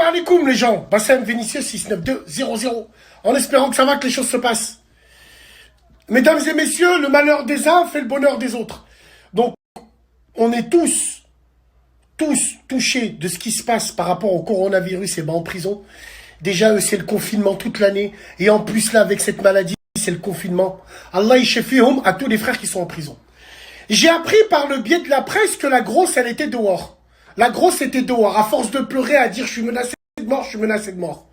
alaikum les gens. Bassem Vinicius 69200. En espérant que ça va, que les choses se passent. Mesdames et messieurs, le malheur des uns fait le bonheur des autres. Donc, on est tous touchés de ce qui se passe par rapport au coronavirus et ben en prison. Déjà, eux, c'est le confinement toute l'année. Et en plus, là, avec cette maladie, c'est le confinement. Allah yashfihum à tous les frères qui sont en prison. J'ai appris par le biais de la presse que la grosse, elle était dehors. La grosse était dehors. À force de pleurer, à dire « je suis menacé de mort, je suis menacé de mort ».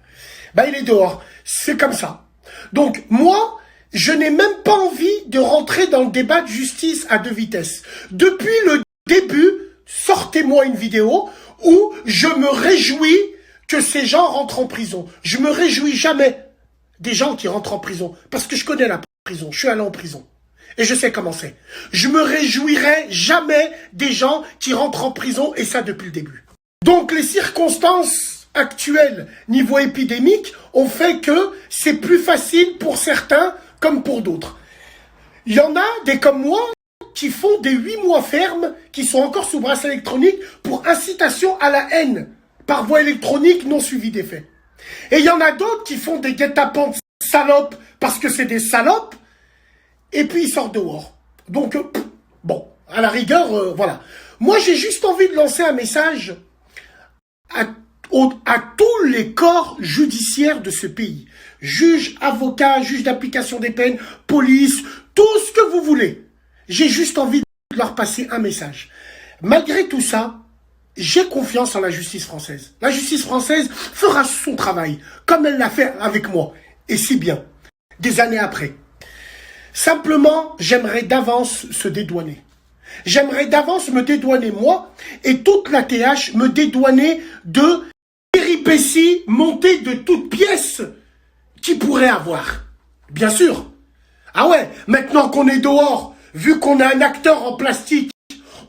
Ben, il est dehors. C'est comme ça. Donc, moi, je n'ai même pas envie de rentrer dans le débat de justice à deux vitesses. Depuis le début, sortez-moi une vidéo où je me réjouis que ces gens rentrent en prison. Je me réjouis jamais des gens qui rentrent en prison. Parce que je connais la prison. Je suis allé en prison. Et je sais comment c'est. Je me réjouirai jamais des gens qui rentrent en prison, et ça depuis le début. Donc les circonstances actuelles, niveau épidémique, ont fait que c'est plus facile pour certains comme pour d'autres. Il y en a des comme moi qui font des 8 mois fermes, qui sont encore sous bracelet électronique pour incitation à la haine par voie électronique non suivie des faits. Et il y en a d'autres qui font des guet-apens de salopes parce que c'est des salopes, et puis ils sortent dehors. Donc, bon, à la rigueur, voilà. Moi, j'ai juste envie de lancer un message à tous les corps judiciaires de ce pays. Juges, avocats, juges d'application des peines, police, tout ce que vous voulez. J'ai juste envie de leur passer un message. Malgré tout ça, j'ai confiance en la justice française. La justice française fera son travail, comme elle l'a fait avec moi, et si bien, des années après. Simplement, j'aimerais d'avance se dédouaner. J'aimerais d'avance me dédouaner, moi, et toute la TH, me dédouaner de péripéties montées de toutes pièces qu'il pourrait avoir. Bien sûr. Ah ouais, maintenant qu'on est dehors, vu qu'on a un acteur en plastique,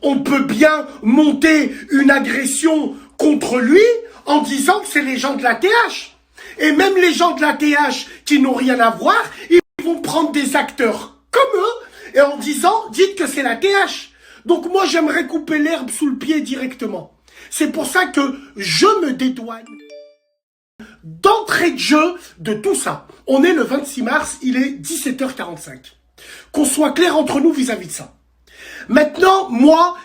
on peut bien monter une agression contre lui en disant que c'est les gens de la TH. Et même les gens de la TH qui n'ont rien à voir, ils vont prendre des acteurs comme eux et en disant, dites que c'est la TH. Donc moi, j'aimerais couper l'herbe sous le pied directement. C'est pour ça que je me dédouane d'entrée de jeu de tout ça. On est le 26 mars, il est 17h45. Qu'on soit clair entre nous vis-à-vis de ça. Maintenant, moi,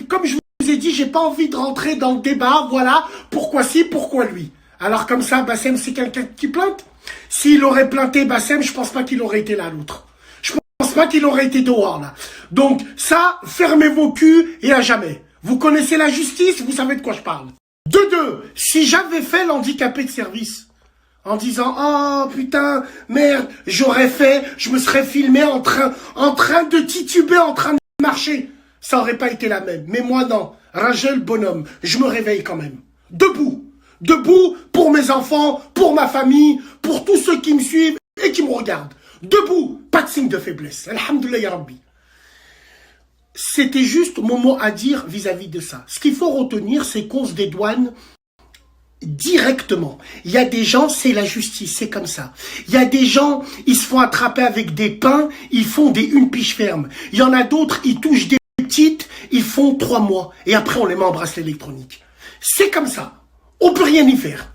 comme je vous ai dit, j'ai pas envie de rentrer dans le débat, voilà, pourquoi si, pourquoi lui. Alors comme ça, Bassem, c'est quelqu'un qui plainte. S'il aurait plainté Bassem, je pense pas qu'il aurait été là, l'autre. Je pense pas qu'il aurait été dehors, là. Donc, ça, fermez vos culs et à jamais. Vous connaissez la justice, vous savez de quoi je parle. De deux, si j'avais fait l'handicapé de service, en disant, oh putain, merde, j'aurais fait, je me serais filmé en train de tituber, en train de marcher, ça aurait pas été la même. Mais moi, non. Rachel, bonhomme, je me réveille quand même. Debout. Debout pour mes enfants, pour ma famille, pour tous ceux qui me suivent et qui me regardent. Debout, pas de signe de faiblesse. Alhamdoulilah ya Rabbi. C'était juste mon mot à dire vis-à-vis de ça. Ce qu'il faut retenir, c'est qu'on se dédouane directement. Il y a des gens, c'est la justice, c'est comme ça. Il y a des gens, ils se font attraper avec des pains, ils font une piche ferme. Il y en a d'autres, ils touchent des petites, ils font 3 mois. Et après, on les met en bracelet électronique. C'est comme ça. On peut rien y faire.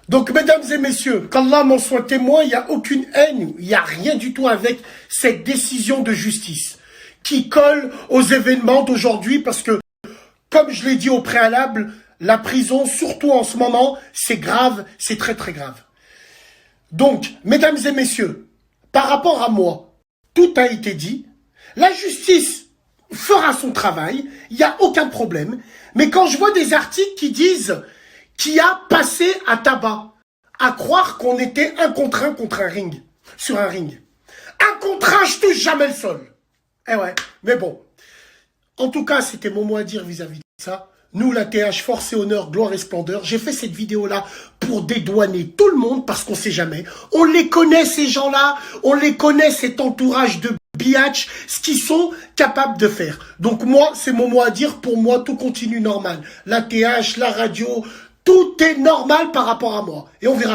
Donc, mesdames et messieurs, qu'Allah m'en soit témoin, il n'y a aucune haine, il n'y a rien du tout avec cette décision de justice qui colle aux événements d'aujourd'hui parce que, comme je l'ai dit au préalable, la prison, surtout en ce moment, c'est grave, c'est très très grave. Donc, mesdames et messieurs, par rapport à moi, tout a été dit. La justice fera son travail, il n'y a aucun problème. Mais quand je vois des articles qui disent qui a passé à tabac, à croire qu'on était un contre un ring, sur un ring. Un contre un, je touche jamais le sol. Eh ouais, mais bon. En tout cas, c'était mon mot à dire vis-à-vis de ça. Nous, la TH, force et honneur, gloire et splendeur. J'ai fait cette vidéo-là pour dédouaner tout le monde parce qu'on sait jamais. On les connaît, ces gens-là. On les connaît, cet entourage de biatch, ce qu'ils sont capables de faire. Donc moi, c'est mon mot à dire. Pour moi, tout continue normal. La TH, la radio, tout est normal par rapport à moi. Et on verra.